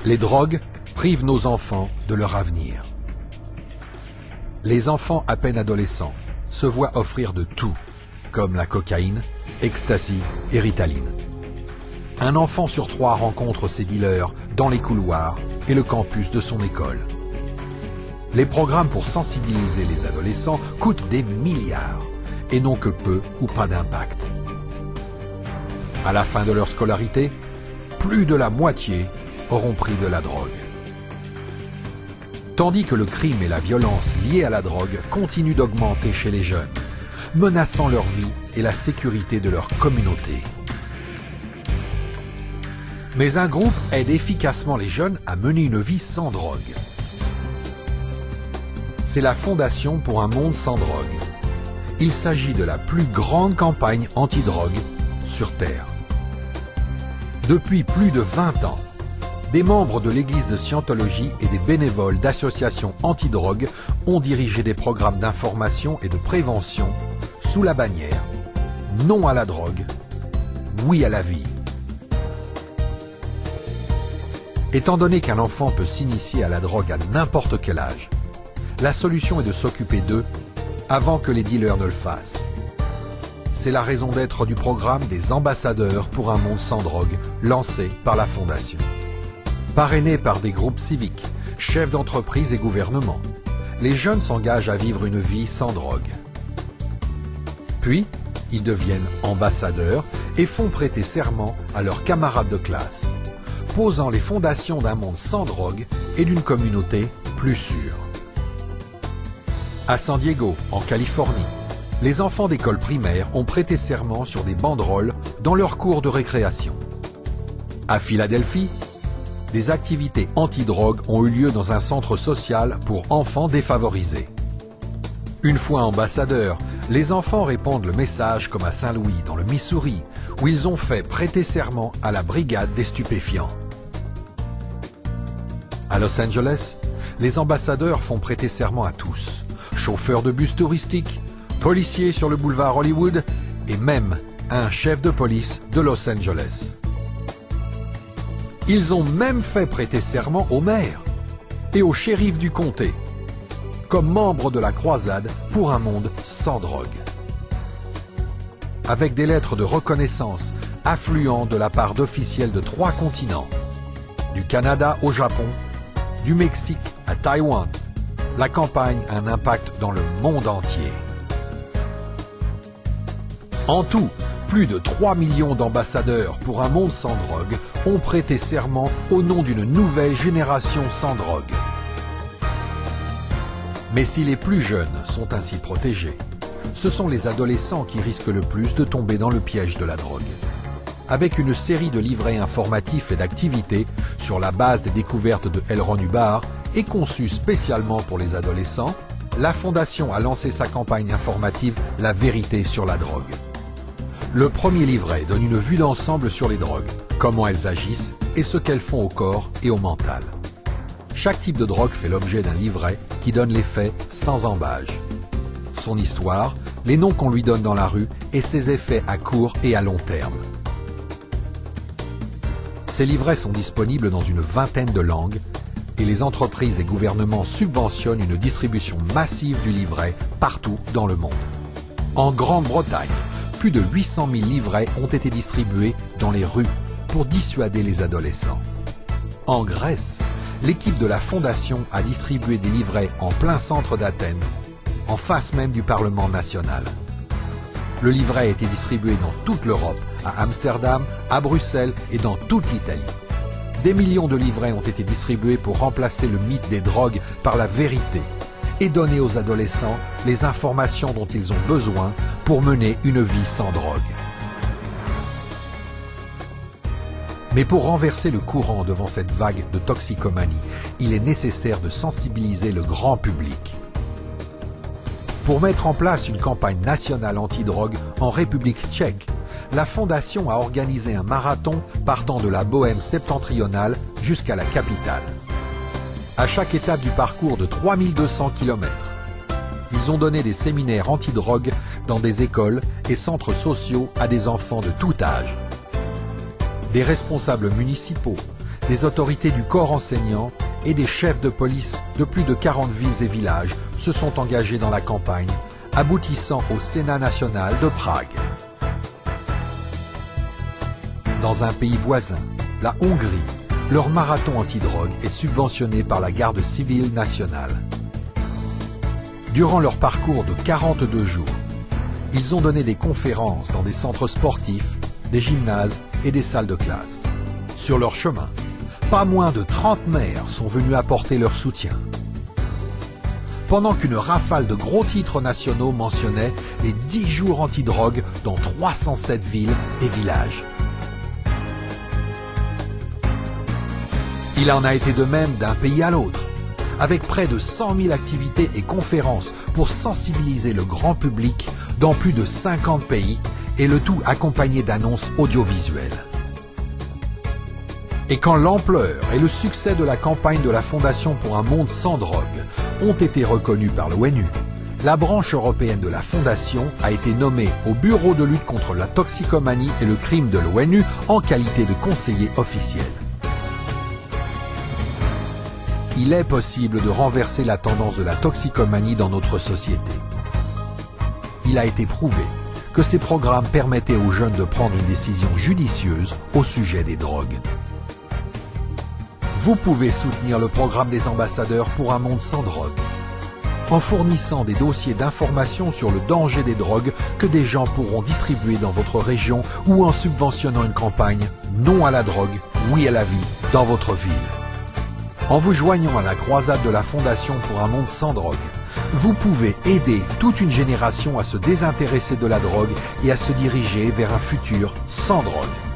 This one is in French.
Les drogues privent nos enfants de leur avenir. Les enfants à peine adolescents se voient offrir de tout, comme la cocaïne, ecstasy et Ritaline. Un enfant sur 3 rencontre ses dealers dans les couloirs et le campus de son école. Les programmes pour sensibiliser les adolescents coûtent des milliards et n'ont que peu ou pas d'impact. À la fin de leur scolarité, plus de la moitié auront pris de la drogue. Tandis que le crime et la violence liés à la drogue continuent d'augmenter chez les jeunes, menaçant leur vie et la sécurité de leur communauté. Mais un groupe aide efficacement les jeunes à mener une vie sans drogue. C'est la Fondation pour un monde sans drogue. Il s'agit de la plus grande campagne anti-drogue sur Terre. Depuis plus de 20 ans, des membres de l'Église de Scientologie et des bénévoles d'associations anti-drogue ont dirigé des programmes d'information et de prévention sous la bannière « Non à la drogue, oui à la vie ». Étant donné qu'un enfant peut s'initier à la drogue à n'importe quel âge, la solution est de s'occuper d'eux avant que les dealers ne le fassent. C'est la raison d'être du programme des ambassadeurs pour un monde sans drogue, lancé par la Fondation. Parrainés par des groupes civiques, chefs d'entreprise et gouvernements, les jeunes s'engagent à vivre une vie sans drogue. Puis, ils deviennent ambassadeurs et font prêter serment à leurs camarades de classe, posant les fondations d'un monde sans drogue et d'une communauté plus sûre. À San Diego, en Californie, les enfants d'école primaire ont prêté serment sur des banderoles dans leurs cours de récréation. À Philadelphie, des activités anti-drogue ont eu lieu dans un centre social pour enfants défavorisés. Une fois ambassadeurs, les enfants répandent le message comme à Saint-Louis, dans le Missouri, où ils ont fait prêter serment à la brigade des stupéfiants. À Los Angeles, les ambassadeurs font prêter serment à tous. Chauffeurs de bus touristiques, policiers sur le boulevard Hollywood et même un chef de police de Los Angeles. Ils ont même fait prêter serment au maire et au shérif du comté, comme membres de la croisade pour un monde sans drogue. Avec des lettres de reconnaissance affluant de la part d'officiels de 3 continents, du Canada au Japon, du Mexique à Taïwan, la campagne a un impact dans le monde entier. En tout, plus de 3 millions d'ambassadeurs pour un monde sans drogue ont prêté serment au nom d'une nouvelle génération sans drogue. Mais si les plus jeunes sont ainsi protégés, ce sont les adolescents qui risquent le plus de tomber dans le piège de la drogue. Avec une série de livrets informatifs et d'activités sur la base des découvertes de L. Ron Hubbard et conçus spécialement pour les adolescents, la Fondation a lancé sa campagne informative « La vérité sur la drogue ». Le premier livret donne une vue d'ensemble sur les drogues, comment elles agissent et ce qu'elles font au corps et au mental. Chaque type de drogue fait l'objet d'un livret qui donne les faits sans embâge. Son histoire, les noms qu'on lui donne dans la rue et ses effets à court et à long terme. Ces livrets sont disponibles dans une vingtaine de langues et les entreprises et gouvernements subventionnent une distribution massive du livret partout dans le monde. En Grande-Bretagne, plus de 800 000 livrets ont été distribués dans les rues pour dissuader les adolescents. En Grèce, l'équipe de la Fondation a distribué des livrets en plein centre d'Athènes, en face même du Parlement national. Le livret a été distribué dans toute l'Europe, à Amsterdam, à Bruxelles et dans toute l'Italie. Des millions de livrets ont été distribués pour remplacer le mythe des drogues par la vérité et donner aux adolescents les informations dont ils ont besoin pour mener une vie sans drogue. Mais pour renverser le courant devant cette vague de toxicomanie, il est nécessaire de sensibiliser le grand public. Pour mettre en place une campagne nationale anti-drogue en République tchèque, la Fondation a organisé un marathon partant de la Bohême septentrionale jusqu'à la capitale. À chaque étape du parcours de 3200 km, ils ont donné des séminaires anti-drogue dans des écoles et centres sociaux à des enfants de tout âge. Des responsables municipaux, des autorités du corps enseignant et des chefs de police de plus de 40 villes et villages se sont engagés dans la campagne, aboutissant au Sénat national de Prague. Dans un pays voisin, la Hongrie, leur marathon antidrogue est subventionné par la garde civile nationale. Durant leur parcours de 42 jours, ils ont donné des conférences dans des centres sportifs, des gymnases et des salles de classe. Sur leur chemin, pas moins de 30 maires sont venus apporter leur soutien. Pendant qu'une rafale de gros titres nationaux mentionnait les 10 jours antidrogue dans 307 villes et villages. Il en a été de même d'un pays à l'autre, avec près de 100 000 activités et conférences pour sensibiliser le grand public dans plus de 50 pays, et le tout accompagné d'annonces audiovisuelles. Et quand l'ampleur et le succès de la campagne de la Fondation pour un monde sans drogue ont été reconnus par l'ONU, la branche européenne de la Fondation a été nommée au Bureau de lutte contre la toxicomanie et le crime de l'ONU en qualité de conseiller officiel. Il est possible de renverser la tendance de la toxicomanie dans notre société. Il a été prouvé que ces programmes permettaient aux jeunes de prendre une décision judicieuse au sujet des drogues. Vous pouvez soutenir le programme des ambassadeurs pour un monde sans drogue en fournissant des dossiers d'information sur le danger des drogues que des gens pourront distribuer dans votre région ou en subventionnant une campagne « Non à la drogue, oui à la vie » dans votre ville. En vous joignant à la croisade de la Fondation pour un monde sans drogue, vous pouvez aider toute une génération à se désintéresser de la drogue et à se diriger vers un futur sans drogue.